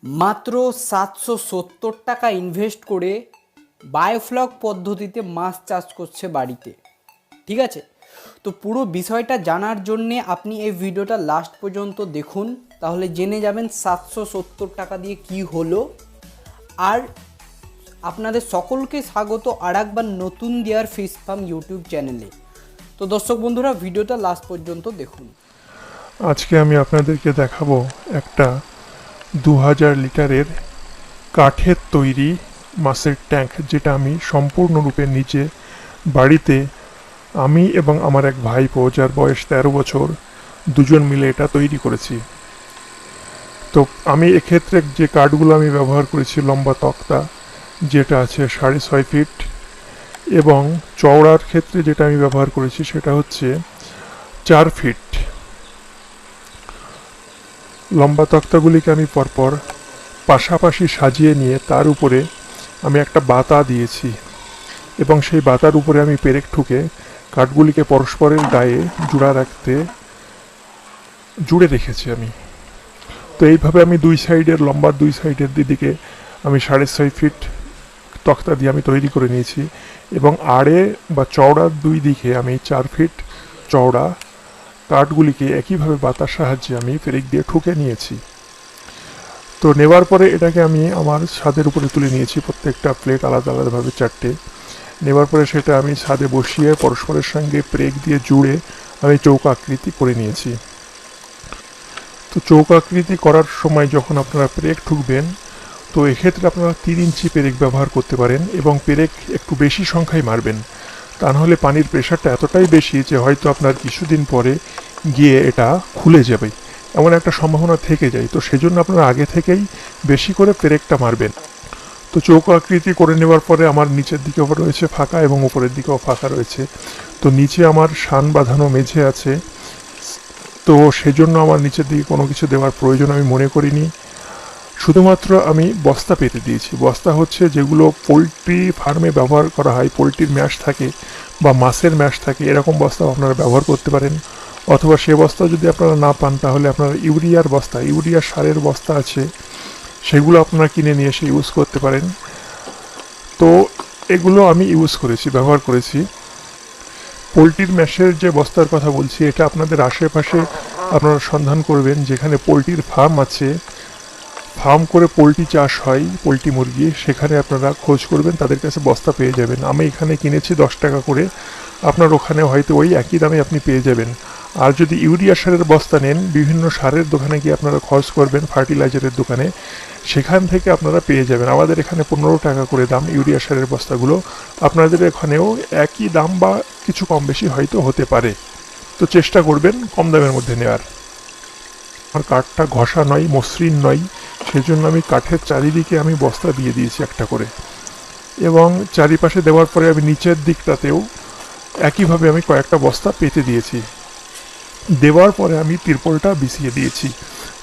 মাত্র 770 টাকা ইনভেস্ট করে বায়োফ্লক পদ্ধতিতে মাছ চাষ করছে বাড়িতে। ঠিক আছে, তো পুরো বিষয়টা জানার জন্যে আপনি এই ভিডিওটা লাস্ট পর্যন্ত দেখুন, তাহলে জেনে যাবেন 770 টাকা দিয়ে কি হলো। আর আপনাদের সকলকে স্বাগত আরেকবার নতুন দেয়ার ফিশ ফার্ম ইউটিউব চ্যানেলে। তো দর্শক বন্ধুরা, ভিডিওটা লাস্ট পর্যন্ত দেখুন। আজকে আমি আপনাদেরকে দেখাবো একটা 2000 লিটারের কাঠের তৈরি মাছের ট্যাঙ্ক, যেটা আমি সম্পূর্ণরূপে নিচে বাড়িতে আমি এবং আমার এক ভাইপো, যার বয়স 13 বছর, দুজন মিলে এটা তৈরি করেছি। তো আমি এক্ষেত্রে যে কাঠগুলো আমি ব্যবহার করেছি, লম্বা তক্তা যেটা আছে 6.5 ফিট, এবং চওড়ার ক্ষেত্রে যেটা আমি ব্যবহার করেছি সেটা হচ্ছে 4 ফিট। লম্বা তক্তাগুলিকে আমি পরপর পাশাপাশি সাজিয়ে নিয়ে তার উপরে আমি একটা বাতা দিয়েছি, এবং সেই বাতার উপরে আমি পেরেক ঠুকে কাঠগুলিকে পরস্পরের গায়ে জুড়ে রেখেছি আমি। তো এইভাবে আমি লম্বার দুই সাইডের দিকে আমি 6.5 ফিট তক্তা দিয়ে আমি তৈরি করে নিয়েছি, এবং আড়ে বা চওড়ার দুই দিকে আমি 4 ফিট চওড়া কাঠগুলিকে একইভাবে বাতার সাহায্যে আমি পেরেক দিয়ে ঠুকে নিয়েছি। তো নেওয়ার পরে এটাকে আমি আমার ছাদের উপরে তুলে নিয়েছি, প্রত্যেকটা প্লেট আলাদা আলাদাভাবে 4টে। নেওয়ার পরে সেটা আমি ছাদে বসিয়ে পরস্পরের সঙ্গে পেরেক দিয়ে জুড়ে আমি চৌকো আকৃতি করে নিয়েছি। তো চৌকো আকৃতি করার সময় যখন আপনারা পেরেক ঠুকবেন, তো এক্ষেত্রে আপনারা 3 ইঞ্চি পেরেক ব্যবহার করতে পারেন, এবং পেরেক একটু বেশি সংখ্যায় মারবেন, তা নাহলে পানির প্রেশারটা এতটাই বেশি যে হয়তো আপনার কিছুদিন পরে গিয়ে এটা খুলে যাবে, এমন একটা সম্ভাবনা থেকে যায়। তো সেজন্য আপনারা আগে থেকেই বেশি করে পেরেকটা মারবেন। তো চৌকো আকৃতি করে নেওয়ার পরে আমার নিচের দিকেও রয়েছে ফাঁকা এবং উপরের দিকেও ফাঁকা রয়েছে। তো নিচে আমার শান বাঁধানো মেঝে আছে, তো সেজন্য আমার নিচের দিকে কোনো কিছু দেওয়ার প্রয়োজন আমি মনে করিনি। শুধুমাত্র আমি বস্তা পেতে দিয়েছি। বস্তা হচ্ছে যেগুলো পোলট্রি ফার্মে ব্যবহার করা হয়, পোলট্রির ম্যাশ থাকে বা মাছের ম্যাশ থাকে, এরকম বস্তাও আপনারা ব্যবহার করতে পারেন। অথবা সে বস্তা যদি আপনারা না পান, তাহলে আপনারা ইউরিয়ার সারের বস্তা আছে, সেগুলো আপনারা কিনে নিয়ে এসে ইউজ করতে পারেন। তো এগুলো আমি ব্যবহার করেছি। পোলট্রির ম্যাশের যে বস্তার কথা বলছি, এটা আপনাদের আশেপাশে আপনারা সন্ধান করবেন, যেখানে পোলট্রির ফার্ম আছে, ফার্ম করে পোলট্রি চাষ হয়, পোলট্রি মুরগি, সেখানে আপনারা খোঁজ করবেন, তাদের কাছে বস্তা পেয়ে যাবেন। আমি এখানে কিনেছি 10 টাকা করে, আপনার ওখানে হয়তো ওই একই দামে আপনি পেয়ে যাবেন। আর যদি ইউরিয়া সারের বস্তা নেন, বিভিন্ন সারের দোকানে গিয়ে আপনারা খরচ করবেন, ফার্টিলাইজারের দোকানে, সেখান থেকে আপনারা পেয়ে যাবেন। আমাদের এখানে 15 টাকা করে দাম ইউরিয়া সারের বস্তাগুলো, আপনাদের এখানেও একই দাম বা কিছু কম বেশি হয়তো হতে পারে। তো চেষ্টা করবেন কম দামের মধ্যে নেওয়ার। আমার কাঠটা ঘষা নয়, মসৃণ নয়, সেজন্য আমি কাঠের চারিদিকে আমি বস্তা দিয়ে দিয়েছি একটা করে, এবং চারিপাশে দেওয়ার পরে আমি নিচের দিকটাতেও একইভাবে আমি কয়েকটা বস্তা পেতে দিয়েছি। দেওয়ার পরে আমি ত্রিপলটা বিছিয়ে দিয়েছি।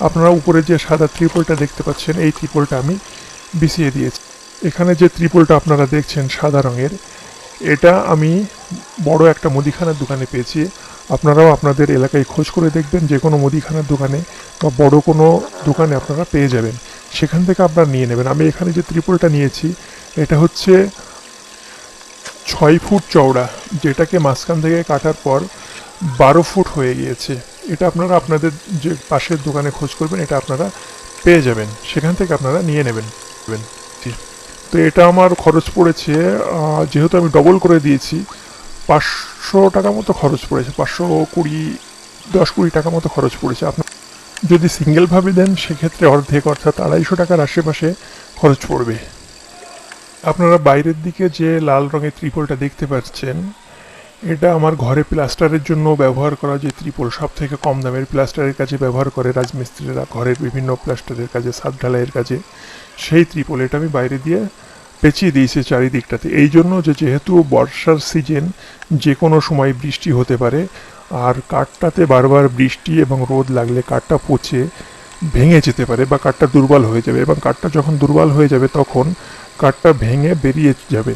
আপনারা উপরে যে সাদা ত্রিপলটা দেখতে পাচ্ছেন, এই ত্রিপলটা আমি বিছিয়ে দিয়েছি। এখানে যে ত্রিপলটা আপনারা দেখছেন সাদা রঙের, এটা আমি বড় একটা মুদিখানার দোকানে পেয়েছি। আপনারাও আপনাদের এলাকায় খোঁজ করে দেখবেন, যে কোনো মুদিখানার দোকানে বা বড় কোনো দোকানে আপনারা পেয়ে যাবেন, সেখান থেকে আপনারা নিয়ে নেবেন। আমি এখানে যে ত্রিপলটা নিয়েছি, এটা হচ্ছে 6 ফুট চওড়া, যেটাকে মাঝখান থেকে কাটার পর 12 ফুট হয়ে গিয়েছে। এটা আপনারা আপনাদের যে পাশের দোকানে খোঁজ করবেন, এটা আপনারা পেয়ে যাবেন, সেখান থেকে আপনারা নিয়ে নেবেন। তো এটা আমার খরচ পড়েছে, যেহেতু আমি ডবল করে দিয়েছি, 500 টাকা মতো খরচ পড়েছে, 10-20 টাকা মতো খরচ পড়েছে। আপনার যদি সিঙ্গেলভাবে দেন, সেক্ষেত্রে অর্ধেক, অর্থাৎ 250 টাকার আশেপাশে খরচ পড়বে। আপনারা বাইরের দিকে যে লাল রঙের ত্রিপলটা দেখতে পাচ্ছেন, এটা আমার ঘরে প্লাস্টারের জন্য ব্যবহার করা যে ত্রিপল, সব থেকে কম দামের প্লাস্টারের কাজে ব্যবহার করে রাজমিস্ত্রিরা, ঘরের বিভিন্ন প্লাস্টারের কাজে, ছাদ ঢালাইয়ের কাজে, সেই ত্রিপল এটা আমি বাইরে দিয়ে পেঁচিয়ে দিয়েছি চারিদিকটাতে। এই জন্য যেহেতু বর্ষার সিজন, যে কোনো সময় বৃষ্টি হতে পারে, আর কাঠটাতে বারবার বৃষ্টি এবং রোদ লাগলে কাঠটা পচে ভেঙে যেতে পারে বা কাঠটা দুর্বল হয়ে যাবে, এবং কাঠটা যখন দুর্বল হয়ে যাবে তখন কাঠটা ভেঙে বেরিয়ে যাবে,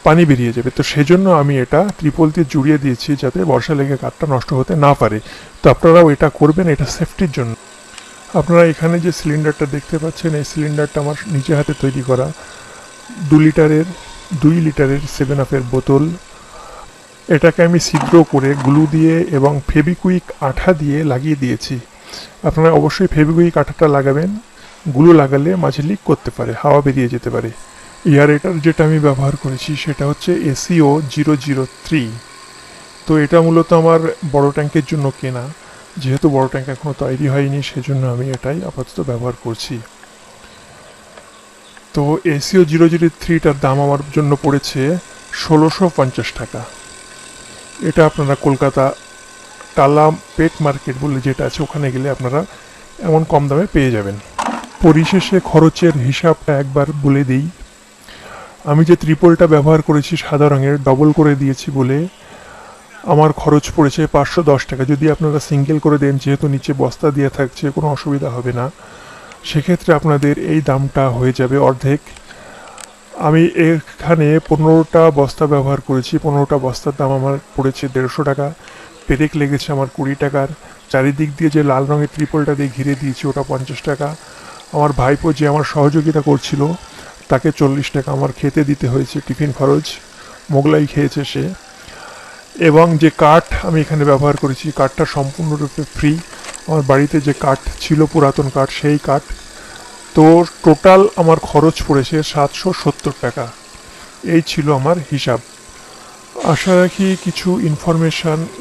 পানি বেরিয়ে যাবে। তো সেজন্য আমি এটা ত্রিপল দিয়ে জুড়িয়ে দিয়েছি, যাতে বর্ষা লেগে কাঠটা নষ্ট হতে না পারে। তো আপনারাও এটা করবেন, এটা সেফটির জন্য। আপনারা এখানে যে সিলিন্ডারটা দেখতে পাচ্ছেন, এই সিলিন্ডারটা আমার নিজে হাতে তৈরি করা। 2 লিটারের 7 আপের বোতল। এটাকে আমি ছিদ্র করে গ্লু দিয়ে এবং ফেবিকুইক আঠা দিয়ে লাগিয়ে দিয়েছি। আপনারা অবশ্যই ফেবিকুইক আঠাটা লাগাবেন, গ্লু লাগালে মাঝে লিক করতে পারে, হাওয়া বেরিয়ে যেতে পারে। এয়ারেটার যেটা আমি ব্যবহার করেছি সেটা হচ্ছে এসিও 003। তো এটা মূলত আমার বড় ট্যাঙ্কের জন্য কেনা, যেহেতু বড় ট্যাঙ্ক এখনও তৈরি হয়নি সেজন্য আমি এটাই আপাতত ব্যবহার করছি। তো এসিও 003টার দাম আমার জন্য পড়েছে 1650 টাকা। এটা আপনারা কলকাতা টালা পেট মার্কেট বলে যেটা আছে ওখানে গেলে আপনারা এমন কম দামে পেয়ে যাবেন। পরিশেষে খরচের হিসাবটা একবার বলে দিই। আমি যে ত্রিপলটা ব্যবহার করেছি সাদা রঙের, ডবল করে দিয়েছি বলে আমার খরচ পড়েছে 510 টাকা। যদি আপনারা সিঙ্গেল করে দেন, যেহেতু নিচে বস্তা দিয়ে থাকছে, কোনো অসুবিধা হবে না, সেক্ষেত্রে আপনাদের এই দামটা হয়ে যাবে অর্ধেক। আমি এখানে 15টা বস্তা ব্যবহার করেছি। 15টা বস্তার দাম আমার পড়েছে 150 টাকা। পেরেক লেগেছে আমার 20 টাকার। চারিদিক দিয়ে যে লাল রঙের ত্রিপলটা দিয়ে ঘিরে দিয়েছি ওটা 50 টাকা। আমার ভাইপো যে আমার সহযোগিতা করছিল তাকে 40 টাকা আমার খেতে দিতে হয়েছে, টিফিন খরচ। মোগলাই খেয়েছে সে। এবং যে কাঠ আমি এখানে ব্যবহার করেছি, কাঠটা সম্পূর্ণরূপে ফ্রি। আমার বাড়িতে যে কাঠ ছিল পুরাতন কাঠ, সেই কাঠ। তো টোটাল আমার খরচ পড়েছে 770 টাকা। এই ছিল আমার হিসাব। আশা রাখি কিছু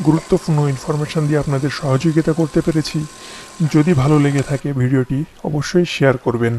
গুরুত্বপূর্ণ ইনফরমেশান দিয়ে আপনাদের সহযোগিতা করতে পেরেছি। যদি ভালো লেগে থাকে ভিডিওটি অবশ্যই শেয়ার করবেন।